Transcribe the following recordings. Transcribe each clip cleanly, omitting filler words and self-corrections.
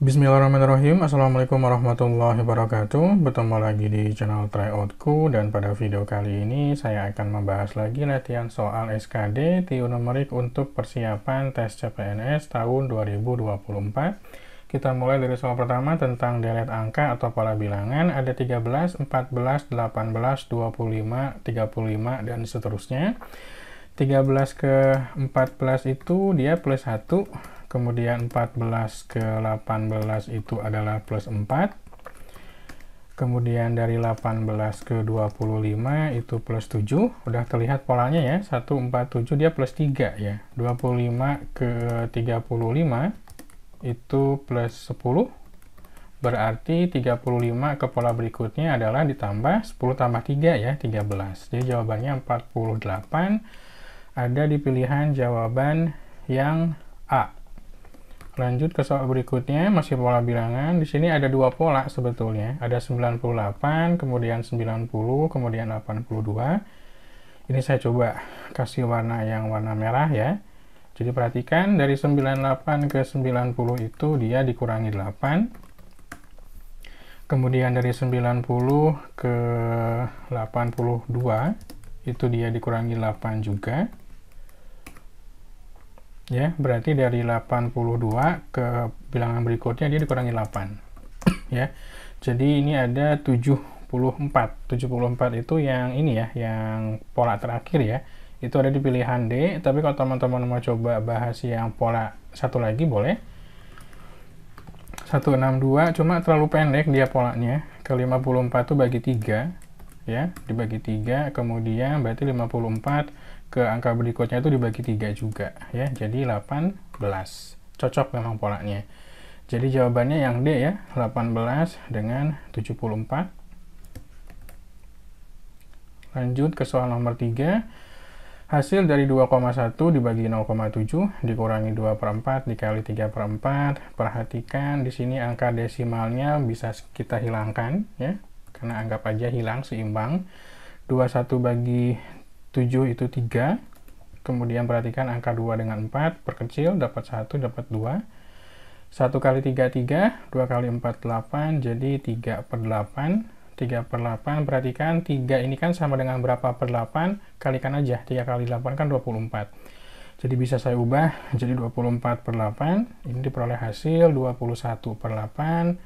Bismillahirrahmanirrahim. Assalamualaikum warahmatullahi wabarakatuh. Bertemu lagi di channel Tryoutku, dan pada video kali ini saya akan membahas lagi latihan soal SKD TIO numerik untuk persiapan tes CPNS tahun 2024. Kita mulai dari soal pertama tentang deret angka atau pola bilangan. Ada 13, 14, 18, 25, 35, dan seterusnya. 13 ke 14 itu dia plus 1, kemudian 14 ke 18 itu adalah plus 4, kemudian dari 18 ke 25 itu plus 7. Udah terlihat polanya ya, 147 dia plus 3 ya, 25 ke 35 itu plus 10, berarti 35 ke pola berikutnya adalah ditambah 10 tambah 3 ya, 13. Jadi jawabannya 48 ada di pilihan jawaban yang A. Lanjut ke soal berikutnya, masih pola bilangan. Di sini ada dua pola sebetulnya. Ada 98, kemudian 90, kemudian 82. Ini saya coba kasih warna yang warna merah ya. Jadi perhatikan, dari 98 ke 90 itu dia dikurangi 8. Kemudian dari 90 ke 82 itu dia dikurangi 8 juga. Ya, berarti dari 82 ke bilangan berikutnya dia dikurangi 8. Ya. Jadi ini ada 74. 74 itu yang ini ya, yang pola terakhir ya. Itu ada di pilihan D, tapi kalau teman-teman mau coba bahas yang pola satu lagi boleh. 162 cuma terlalu pendek dia polanya. Ke 54 itu bagi 3 ya, dibagi 3, kemudian berarti 54 ke angka berikutnya itu dibagi 3 juga ya, jadi 18. Cocok memang polanya. Jadi jawabannya yang D ya, 18 dengan 74. Lanjut ke soal nomor 3. Hasil dari 2,1 dibagi 0,7 dikurangi 2/4 dikali 3/4. Perhatikan di sini angka desimalnya bisa kita hilangkan ya, karena anggap aja hilang seimbang. 21 bagi 7 itu 3. Kemudian perhatikan angka 2 dengan 4, perkecil, dapat 1, dapat 2. 1 kali 3, 3. 2 kali 4, 8. Jadi 3/8. 3/8, perhatikan 3 ini kan sama dengan berapa per 8? Kalikan aja, 3 kali 8 kan 24. Jadi bisa saya ubah jadi 24/8. Ini diperoleh hasil 21/8.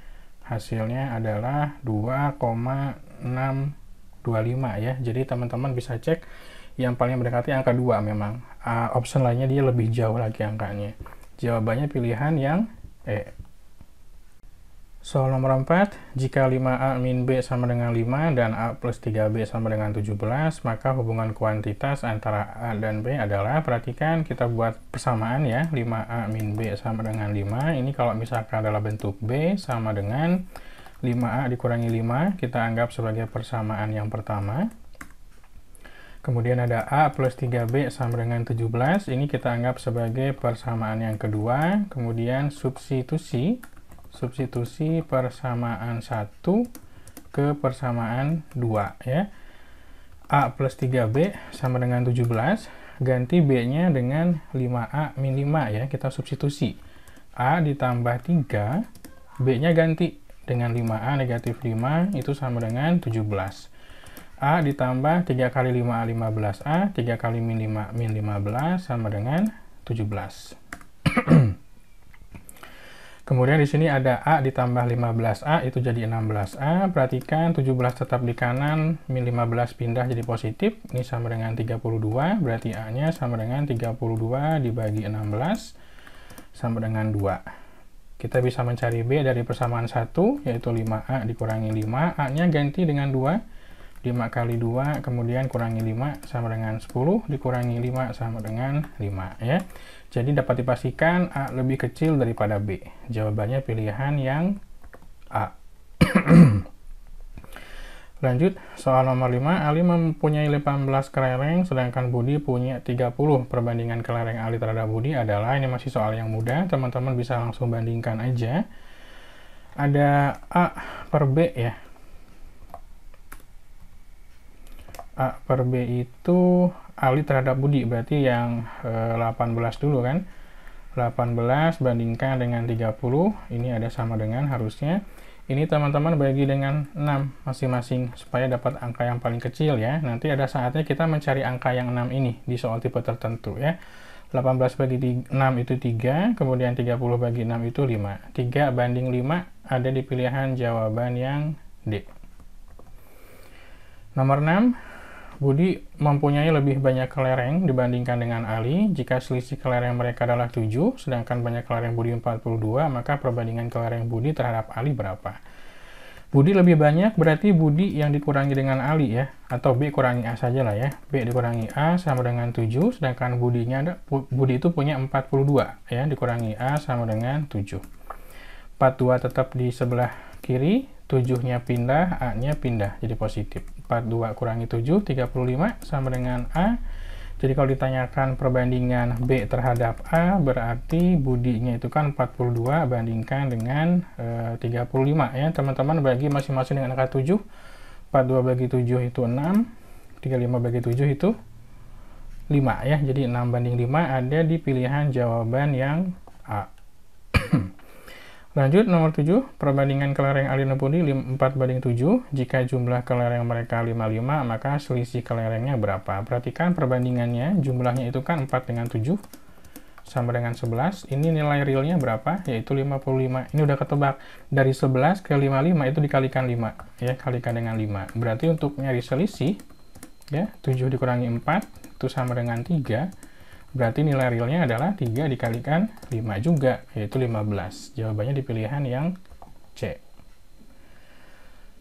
Hasilnya adalah 2,625 ya. Jadi teman-teman bisa cek yang paling mendekati angka 2 memang. Option lainnya dia lebih jauh lagi angkanya. Jawabannya pilihan yang E. Soal nomor 4, jika 5A min B sama dengan 5 dan A plus 3B sama dengan 17, maka hubungan kuantitas antara A dan B adalah, perhatikan kita buat persamaan ya, 5A min B sama dengan 5, ini kalau misalkan adalah bentuk B sama dengan 5A dikurangi 5, kita anggap sebagai persamaan yang pertama. Kemudian ada A plus 3B sama dengan 17, ini kita anggap sebagai persamaan yang kedua. Kemudian substitusi persamaan 1 ke persamaan 2 ya. A plus 3B sama dengan 17, ganti B-nya dengan 5A min 5 ya, kita substitusi. A ditambah 3, B-nya ganti dengan 5A negatif 5, itu sama dengan 17. A ditambah 3 kali 5A 15A, 3 kali min 5 min 15 sama dengan 17. Kemudian di sini ada A ditambah 15A, itu jadi 16A. Perhatikan 17 tetap di kanan, min 15 pindah jadi positif. Ini sama dengan 32, berarti A-nya sama dengan 32 dibagi 16, sama dengan 2. Kita bisa mencari B dari persamaan 1, yaitu 5A dikurangi 5. A-nya ganti dengan 2. 5 kali 2, kemudian kurangi 5 sama dengan 10, dikurangi 5 sama dengan 5 ya. Jadi dapat dipastikan A lebih kecil daripada B. Jawabannya pilihan yang A. Lanjut, soal nomor 5. Ali mempunyai 18 kelereng, sedangkan Budi punya 30. Perbandingan kelereng Ali terhadap Budi adalah, ini masih soal yang mudah, teman-teman bisa langsung bandingkan aja. Ada A per B ya. A per B itu Ali terhadap Budi, berarti yang 18 dulu kan. 18 bandingkan dengan 30, ini ada sama dengan harusnya. Ini teman-teman bagi dengan 6 masing-masing supaya dapat angka yang paling kecil ya. Nanti ada saatnya kita mencari angka yang 6 ini di soal tipe tertentu ya. 18 bagi 6 itu 3, kemudian 30 bagi 6 itu 5. 3 banding 5 ada di pilihan jawaban yang D. Nomor 6. Budi mempunyai lebih banyak kelereng dibandingkan dengan Ali. Jika selisih kelereng mereka adalah 7, sedangkan banyak kelereng Budi 42, maka perbandingan kelereng Budi terhadap Ali berapa? Budi lebih banyak, berarti Budi yang dikurangi dengan Ali ya, atau B kurangi A saja lah ya. B dikurangi A sama dengan 7, sedangkan Budi itu punya 42 ya, dikurangi A sama dengan 7. 42 tetap di sebelah kiri, 7-nya pindah, A-nya pindah, jadi positif. 42 kurangi 7, 35, sama dengan A. Jadi kalau ditanyakan perbandingan B terhadap A, berarti Budinya itu kan 42 bandingkan dengan 35 ya. Teman-teman bagi masing-masing dengan angka 7. 42 bagi 7 itu 6, 35 bagi 7 itu 5 ya. Jadi 6 banding 5 ada di pilihan jawaban yang A. Lanjut, nomor 7, perbandingan kelereng Ali dan Budi 4 banding 7. Jika jumlah kelereng mereka 55, maka selisih kelerengnya berapa? Perhatikan perbandingannya, jumlahnya itu kan 4 dengan 7, sama dengan 11. Ini nilai realnya berapa? Yaitu 55. Ini udah ketebak. Dari 11 ke 55 itu dikalikan 5. Ya, kalikan dengan 5. Berarti untuk nyari selisih, ya, 7 dikurangi 4, itu sama dengan 3. Berarti nilai realnya adalah 3 dikalikan 5 juga, yaitu 15. Jawabannya di pilihan yang C.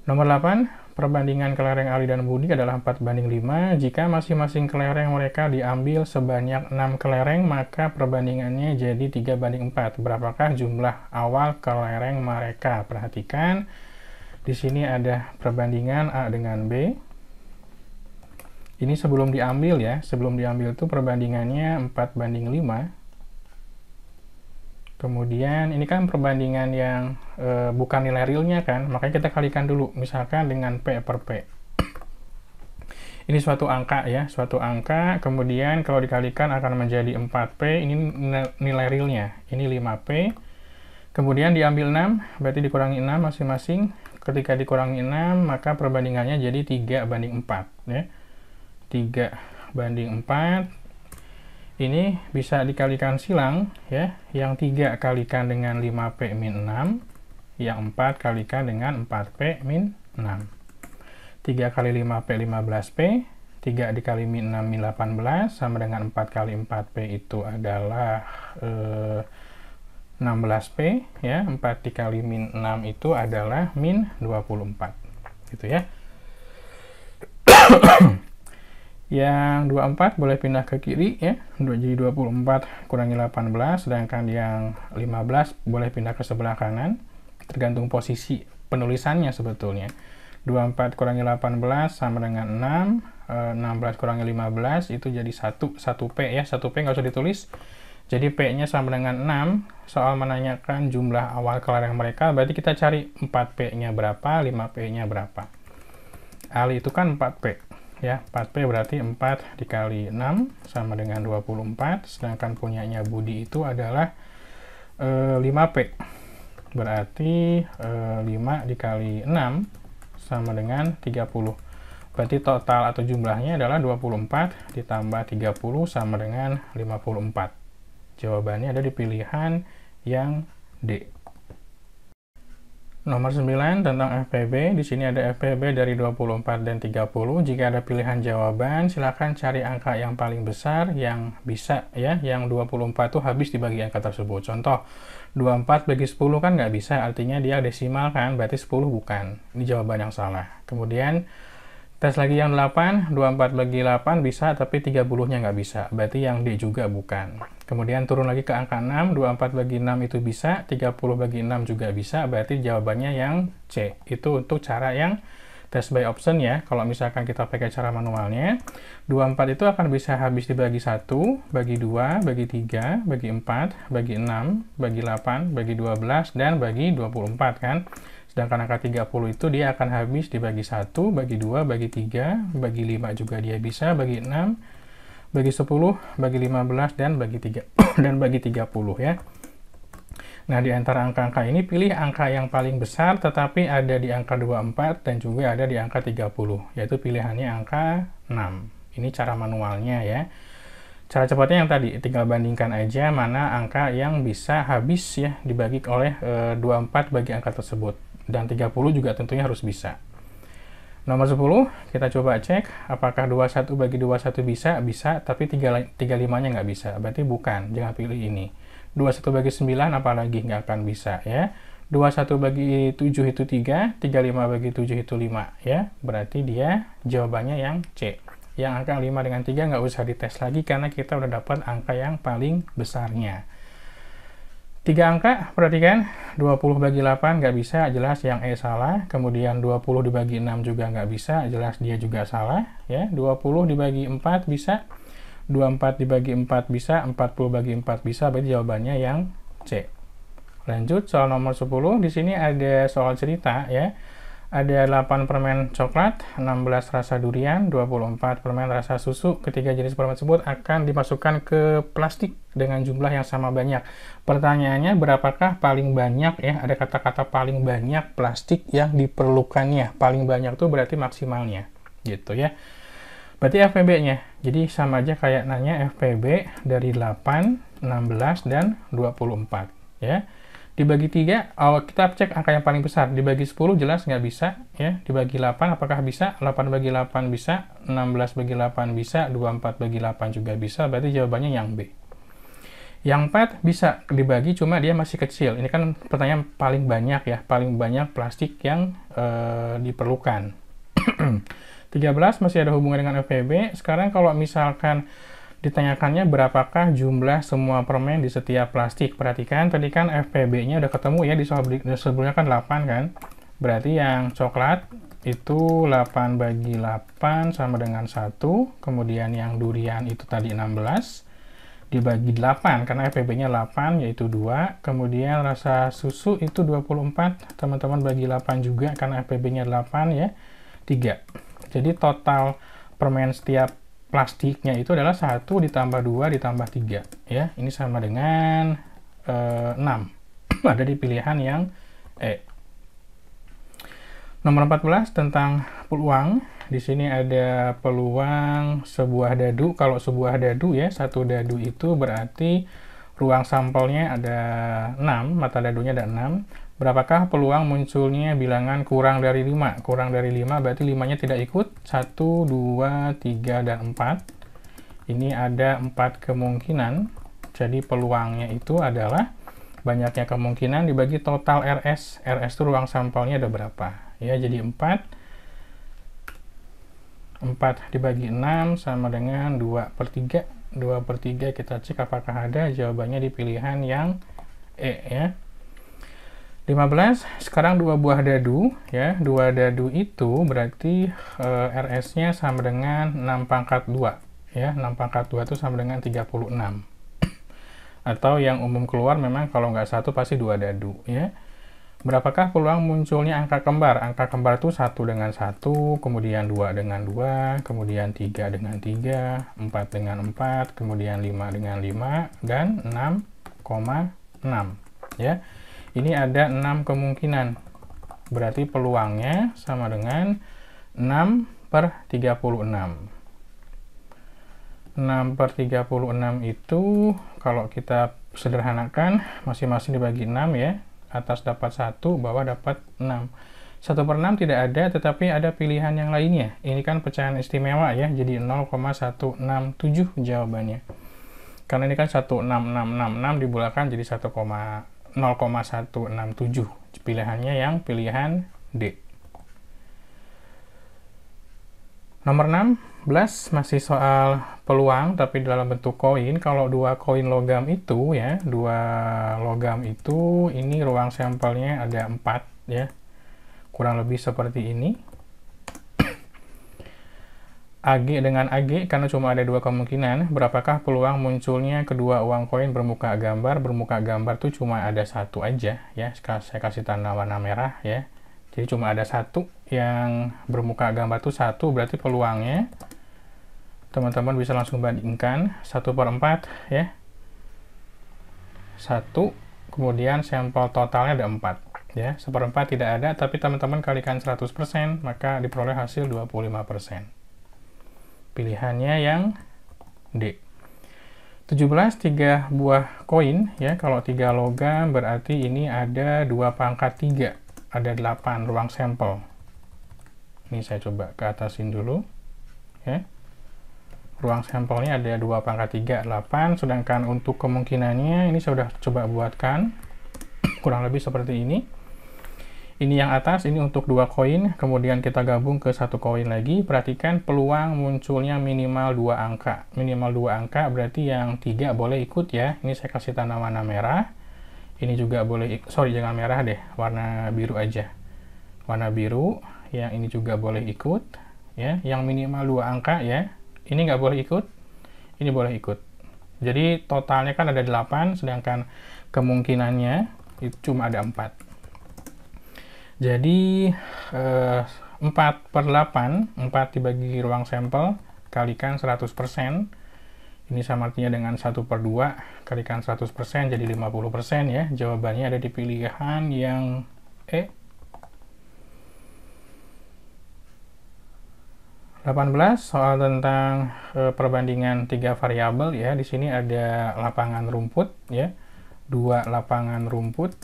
Nomor 8, perbandingan kelereng Ali dan Budi adalah 4 banding 5. Jika masing-masing kelereng mereka diambil sebanyak 6 kelereng, maka perbandingannya jadi 3 banding 4. Berapakah jumlah awal kelereng mereka? Perhatikan, di sini ada perbandingan A dengan B. Ini sebelum diambil ya, sebelum diambil itu perbandingannya 4 banding 5. Kemudian ini kan perbandingan yang bukan nilai realnya kan, makanya kita kalikan dulu, misalkan dengan P per P. Ini suatu angka ya, suatu angka, kemudian kalau dikalikan akan menjadi 4P, ini nilai realnya, ini 5P. Kemudian diambil 6, berarti dikurangi 6 masing-masing. Ketika dikurangi 6, maka perbandingannya jadi 3 banding 4 ya. 3 banding 4 ini bisa dikalikan silang ya, yang 3 kalikan dengan 5P min 6, yang 4 kalikan dengan 4P min 6. 3 kali 5P 15P, 3 dikali min 6 min 18, sama dengan 4 kali 4P itu adalah 16P ya, 4 dikali min 6 itu adalah min 24 gitu ya. Yang 24 boleh pindah ke kiri ya, jadi 24 kurangi 18, sedangkan yang 15 boleh pindah ke sebelah kanan, tergantung posisi penulisannya sebetulnya. 24 kurangi 18 sama dengan 6, 16 kurangi 15 itu jadi 1P ya, 1P nggak usah ditulis. Jadi P-nya sama dengan 6, soal menanyakan jumlah awal kelereng mereka, berarti kita cari 4P-nya berapa, 5P-nya berapa. Ali itu kan 4P. Ya, 4P berarti 4 dikali 6 sama dengan 24, sedangkan punyanya Budi itu adalah 5P. Berarti 5 dikali 6 sama dengan 30. Berarti total atau jumlahnya adalah 24 ditambah 30 sama dengan 54. Jawabannya ada di pilihan yang D. Nomor 9 tentang FPB. Di sini ada FPB dari 24 dan 30. Jika ada pilihan jawaban, silakan cari angka yang paling besar yang bisa ya. Yang 24 itu habis dibagi angka tersebut. Contoh, 24 bagi 10 kan nggak bisa, artinya dia desimal kan, berarti 10 bukan. Ini jawaban yang salah. Kemudian tes lagi yang 8, 24 bagi 8 bisa, tapi 30-nya nggak bisa. Berarti yang D juga bukan. Kemudian turun lagi ke angka 6, 24 bagi 6 itu bisa, 30 bagi 6 juga bisa, berarti jawabannya yang C. Itu untuk cara yang test by option ya. Kalau misalkan kita pakai cara manualnya, 24 itu akan bisa habis dibagi 1, bagi 2, bagi 3, bagi 4, bagi 6, bagi 8, bagi 12, dan bagi 24 kan. Sedangkan angka 30 itu dia akan habis dibagi 1, bagi 2, bagi 3, bagi 5 juga dia bisa, bagi 6, bagi 10, bagi 15, dan bagi 3, dan bagi 30 ya. Nah, di antara angka-angka ini pilih angka yang paling besar tetapi ada di angka 24 dan juga ada di angka 30, yaitu pilihannya angka 6. Ini cara manualnya ya. Cara cepatnya yang tadi, tinggal bandingkan aja mana angka yang bisa habis ya dibagi oleh 24 bagi angka tersebut. Dan 30 juga tentunya harus bisa. Nomor 10, kita coba cek apakah 21 bagi 21 bisa, tapi 35-nya nggak bisa, berarti bukan, jangan pilih ini. 21 bagi 9 apalagi nggak akan bisa ya. 21 bagi 7 itu 3, 35 bagi 7 itu 5 ya, berarti dia jawabannya yang C. Yang angka 5 dengan 3 nggak usah dites lagi karena kita udah dapat angka yang paling besarnya. 3 angka, perhatikan, 20 bagi 8 nggak bisa, jelas yang E salah. Kemudian 20 dibagi 6 juga nggak bisa, jelas dia juga salah. Ya, 20 dibagi 4 bisa, 24 dibagi 4 bisa, 40 bagi 4 bisa, berarti jawabannya yang C. Lanjut, soal nomor 10, di sini ada soal cerita ya. Ada 8 permen coklat, 16 rasa durian, 24 permen rasa susu. Ketiga jenis permen tersebut akan dimasukkan ke plastik dengan jumlah yang sama banyak. Pertanyaannya, berapakah paling banyak ya? Ada kata-kata paling banyak plastik yang diperlukannya. Paling banyak itu berarti maksimalnya, gitu ya. Berarti FPB-nya. Jadi sama aja kayak nanya FPB dari 8, 16, dan 24 ya. Dibagi 3, kita cek angka yang paling besar. Dibagi 10 jelas nggak bisa ya. Dibagi 8 apakah bisa? 8 bagi 8 bisa, 16 bagi 8 bisa, 24 bagi 8 juga bisa, berarti jawabannya yang B. Yang 4 bisa dibagi, cuma dia masih kecil. Ini kan pertanyaan paling banyak ya, paling banyak plastik yang diperlukan. 13 masih ada hubungan dengan FPB. Sekarang kalau misalkan ditanyakannya berapakah jumlah semua permen di setiap plastik. Perhatikan, tadi kan FPB-nya udah ketemu ya, di soal sebelumnya kan 8 kan. Berarti yang coklat itu 8 bagi 8 sama dengan 1. Kemudian yang durian itu tadi 16 dibagi 8, karena FPB-nya 8 yaitu 2. Kemudian rasa susu itu 24, teman-teman bagi 8 juga karena FPB-nya 8 ya, 3. Jadi total permen setiap plastiknya itu adalah 1 ditambah 2 ditambah 3 ya. Ini sama dengan 6. Ada di pilihan yang E. Nomor 14 tentang peluang. Di sini ada peluang sebuah dadu. Kalau sebuah dadu ya, satu dadu itu berarti ruang sampelnya ada 6, mata dadunya ada 6. Berapakah peluang munculnya bilangan kurang dari 5? Kurang dari 5 berarti 5-nya tidak ikut. 1, 2, 3, dan 4. Ini ada 4 kemungkinan. Jadi peluangnya itu adalah banyaknya kemungkinan dibagi total RS. RS itu ruang sampelnya ada berapa? Ya, jadi 4. 4 dibagi 6 sama dengan 2/3. 2/3 kita cek apakah ada, jawabannya di pilihan yang E ya. 15, sekarang 2 buah dadu ya. 2 dadu itu berarti RS-nya sama dengan 6 pangkat 2 ya. 6 pangkat 2 itu sama dengan 36. Atau yang umum keluar memang kalau nggak 1 pasti 2 dadu ya. Berapakah peluang munculnya angka kembar? Angka kembar itu 1 dengan 1, kemudian 2 dengan 2, kemudian 3 dengan 3, 4 dengan 4, kemudian 5 dengan 5, dan 6,6 ya. Ini ada 6 kemungkinan. Berarti peluangnya sama dengan 6/36. 6/36 itu kalau kita sederhanakan masing-masing dibagi 6 ya. Atas dapat 1, bawah dapat 6. 1/6 tidak ada, tetapi ada pilihan yang lainnya. Ini kan pecahan istimewa ya, jadi 0,167 jawabannya. Karena ini kan 16666 dibulakan jadi 0,167. Pilihannya yang pilihan D. Nomor 16 masih soal peluang tapi dalam bentuk koin. Kalau 2 koin logam itu ya, 2 logam itu ini ruang sampelnya ada 4 ya. Kurang lebih seperti ini. AG dengan AG, karena cuma ada 2 kemungkinan, berapakah peluang munculnya kedua uang koin bermuka gambar? Bermuka gambar tuh cuma ada 1 aja ya. Saya kasih tanda warna merah ya. Jadi cuma ada 1 yang bermuka gambar tuh 1, berarti peluangnya teman-teman bisa langsung bandingkan 1/4 ya. 1, kemudian sampel totalnya ada 4 ya. 1/4 tidak ada, tapi teman-teman kalikan 100%, maka diperoleh hasil 25%. Pilihannya yang D. 17, 3 buah koin ya. Kalau 3 logam berarti ini ada 2 pangkat 3, ada 8 ruang sampel. Ini saya coba ke atasin dulu ya. Ruang sampelnya ada 2 pangkat 3, 8, sedangkan untuk kemungkinannya ini saya sudah coba buatkan kurang lebih seperti ini. Ini yang atas, ini untuk 2 koin, kemudian kita gabung ke 1 koin lagi. Perhatikan peluang munculnya minimal 2 angka. Minimal 2 angka berarti yang 3 boleh ikut ya. Ini saya kasih tanda warna merah. Ini juga boleh, sorry jangan merah deh, warna biru aja. Warna biru, yang ini juga boleh ikut ya. Yang minimal 2 angka ya. Ini nggak boleh ikut, ini boleh ikut. Jadi totalnya kan ada 8, sedangkan kemungkinannya itu cuma ada 4. Jadi 4/8, 4 dibagi ruang sampel, kalikan 100%. Ini sama artinya dengan 1/2, kalikan 100%, jadi 50% ya. Jawabannya ada di pilihan yang E. 18, soal tentang perbandingan 3 variabel ya. Di sini ada lapangan rumput ya. 2 lapangan rumput.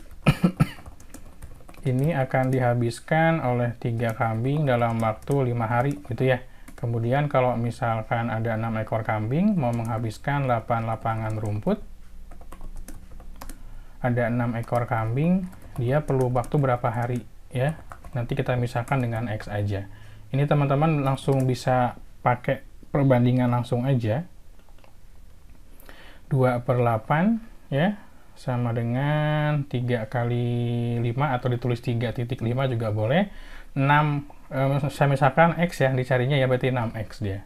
Ini akan dihabiskan oleh 3 kambing dalam waktu 5 hari gitu ya. Kemudian kalau misalkan ada 6 ekor kambing mau menghabiskan 8 lapangan rumput. Ada 6 ekor kambing, dia perlu waktu berapa hari ya. Nanti kita misalkan dengan X aja. Ini teman-teman langsung bisa pakai perbandingan langsung aja. 2/8 ya, sama dengan 3 kali 5 atau ditulis 3.5 juga boleh. 6, saya misalkan X ya, dicarinya ya berarti 6X dia.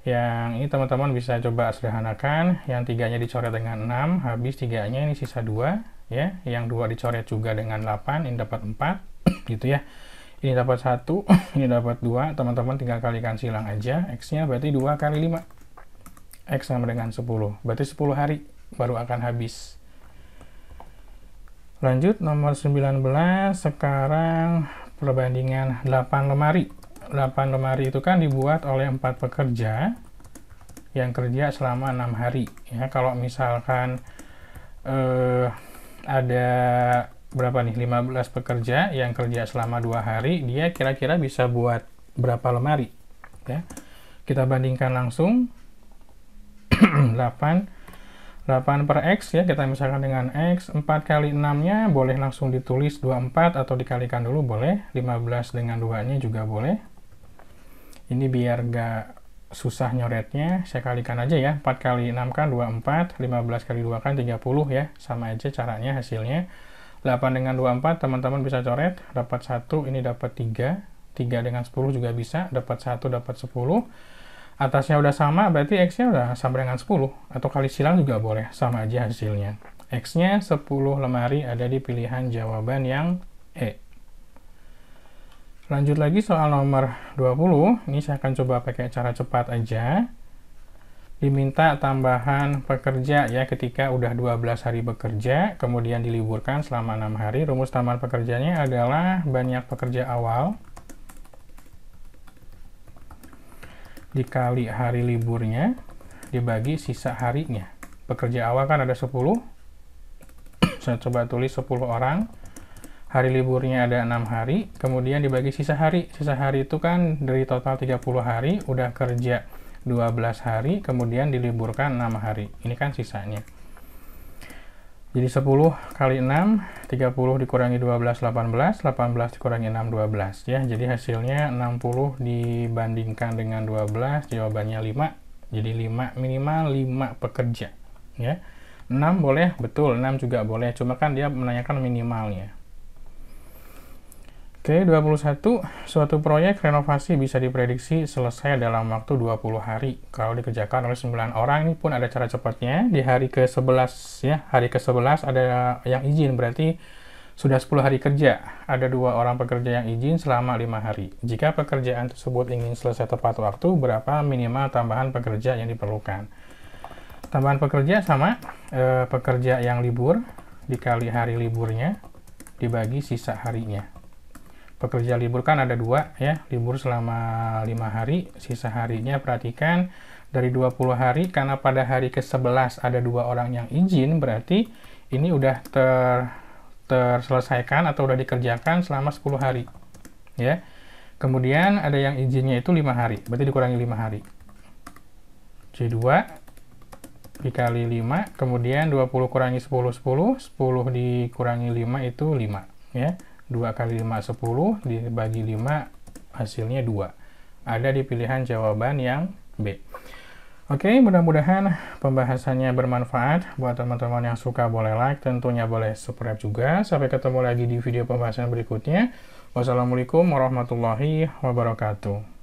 Yang ini teman-teman bisa coba sederhanakan, yang 3-nya dicoret dengan 6, habis 3-nya ini sisa 2 ya. Yang 2 dicoret juga dengan 8, ini dapat 4 gitu ya. Ini dapat 1, ini dapat 2, teman-teman tinggal kalikan silang aja. X-nya berarti 2 kali 5. X sama dengan 10, berarti 10 hari baru akan habis. Lanjut, nomor 19, sekarang perbandingan 8 lemari. 8 lemari itu kan dibuat oleh 4 pekerja yang kerja selama 6 hari. Ya, kalau misalkan ada berapa nih, 15 pekerja yang kerja selama 2 hari, dia kira-kira bisa buat berapa lemari ya. Kita bandingkan langsung. 8 per X ya, kita misalkan dengan X. 4 kali 6-nya boleh langsung ditulis 24 atau dikalikan dulu boleh. 15 dengan 2-nya juga boleh. Ini biar gak susah nyoretnya, saya kalikan aja ya. 4 kali 6 kan 24, 15 kali 2 kan 30 ya, sama aja caranya hasilnya. 8 dengan 24 teman-teman bisa coret, dapat 1, ini dapat 3, 3 dengan 10 juga bisa, dapat 1, dapat 10. Atasnya udah sama, berarti X-nya udah sama dengan 10, atau kali silang juga boleh, sama aja hasilnya. X-nya 10 lemari ada di pilihan jawaban yang E. Lanjut lagi soal nomor 20, ini saya akan coba pakai cara cepat aja. Diminta tambahan pekerja ya ketika udah 12 hari bekerja, kemudian diliburkan selama 6 hari. Rumus tambahan pekerjanya adalah banyak pekerja awal dikali hari liburnya dibagi sisa harinya. Pekerja awal kan ada 10, saya coba tulis 10 orang. Hari liburnya ada 6 hari, kemudian dibagi sisa hari. Sisa hari itu kan dari total 30 hari, udah kerja 12 hari, kemudian diliburkan 6 hari. Ini kan sisanya. Jadi 10 kali 6, 30 dikurangi 12, 18, 18 dikurangi 6, 12. Ya, jadi hasilnya 60 dibandingkan dengan 12, jawabannya 5. Jadi 5, minimal 5 pekerja. Ya, 6 boleh, betul, 6 juga boleh, cuma kan dia menanyakan minimalnya. Oke, 21. Suatu proyek renovasi bisa diprediksi selesai dalam waktu 20 hari. Kalau dikerjakan oleh 9 orang, ini pun ada cara cepatnya. Di hari ke-11 ya, hari ke-11 ada yang izin, berarti Sudah 10 hari kerja, ada 2 orang pekerja yang izin selama 5 hari. Jika pekerjaan tersebut ingin selesai tepat waktu, berapa minimal tambahan pekerja yang diperlukan? Tambahan pekerja sama pekerja yang libur dikali hari liburnya dibagi sisa harinya. Pekerja libur kan ada 2 ya, libur selama 5 hari, sisa harinya perhatikan dari 20 hari, karena pada hari ke-11 ada 2 orang yang izin, berarti ini udah terselesaikan atau udah dikerjakan selama 10 hari ya. Kemudian ada yang izinnya itu 5 hari, berarti dikurangi 5 hari, J2 dikali 5, kemudian 20 kurangi 10, 10 dikurangi 5 itu 5 ya. 2 kali 5 10 dibagi 5 hasilnya 2. Ada di pilihan jawaban yang B. Oke, mudah-mudahan pembahasannya bermanfaat. Buat teman-teman yang suka boleh like, tentunya boleh subscribe juga. Sampai ketemu lagi di video pembahasan berikutnya. Wassalamualaikum warahmatullahi wabarakatuh.